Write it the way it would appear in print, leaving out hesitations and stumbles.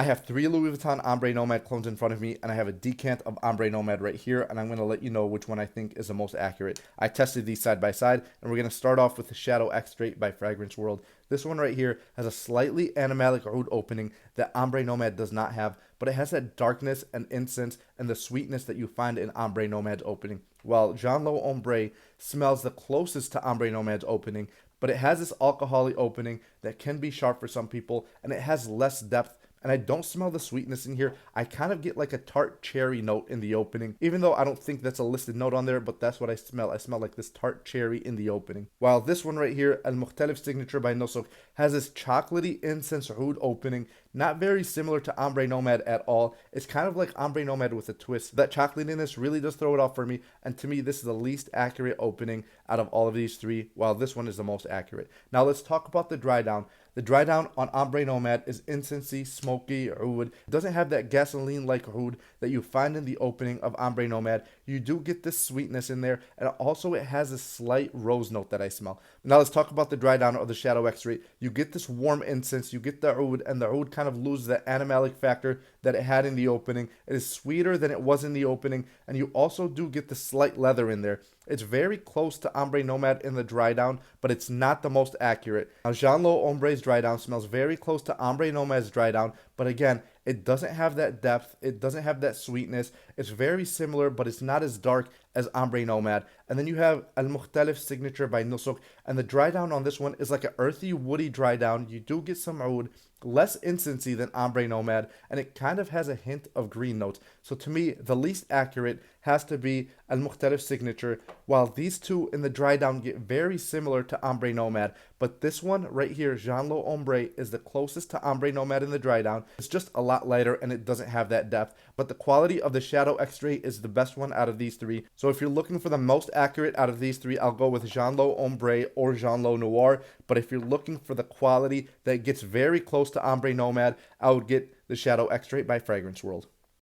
I have three Louis Vuitton Ombre Nomade clones in front of me, and I have a decant of Ombre Nomade right here, and I'm going to let you know which one I think is the most accurate. I tested these side by side, and we're going to start off with the Shadow X-Straight by Fragrance World. This one right here has a slightly animalic oud opening that Ombre Nomade does not have, but it has that darkness and incense and the sweetness that you find in Ombre Nomade's opening. While Jean Lowe Ombre smells the closest to Ombre Nomade's opening, but it has this alcoholic opening that can be sharp for some people, and it has less depth. And I don't smell the sweetness in here. I kind of get like a tart cherry note in the opening, even though I don't think that's a listed note on there, but that's what I smell. I smell like this tart cherry in the opening. While this one right here, Mukhtalif Signature by Nusuk, has this chocolatey incense oud opening, not very similar to Ombre Nomade at all. It's kind of like Ombre Nomade with a twist. That chocolatiness really does throw it off for me, and to me, this is the least accurate opening out of all of these three, while this one is the most accurate. Now let's talk about the dry down. The dry down on Ombre Nomade is incensey, smoky, oud. It doesn't have that gasoline-like oud that you find in the opening of Ombre Nomade. You do get this sweetness in there, and also it has a slight rose note that I smell. Now let's talk about the dry down of the Shadow X-Ray. You get this warm incense, you get the oud, and the oud kind of loses that animalic factor that it had in the opening. It is sweeter than it was in the opening, and you also do get the slight leather in there. It's very close to Ombre Nomade in the dry down, but it's not the most accurate. Now, Jean Lowe Ombre's dry down smells very close to Ombre Nomade's dry down, but again, it doesn't have that depth. It doesn't have that sweetness. It's very similar, but it's not as dark as Ombre Nomade. And then you have Mukhtalif Signature by Nusuk, and the dry down on this one is like an earthy, woody dry down. You do get some oud, less incensey than Ombre Nomade, and it kind of has a hint of green notes. So to me, the least accurate has to be Mukhtalif Signature, while these two in the dry down get very similar to Ombre Nomade. But this one right here, Jean Lowe Ombre, is the closest to Ombre Nomade in the dry down. It's just a lot lighter and it doesn't have that depth. But the quality of the Shadow X-Ray is the best one out of these three. So if you're looking for the most accurate out of these three, I'll go with Jean Lowe Ombre or Jean Lowe Noir. But if you're looking for the quality that gets very close to Ombre Nomade, I would get the Shadow X-Ray by Fragrance World.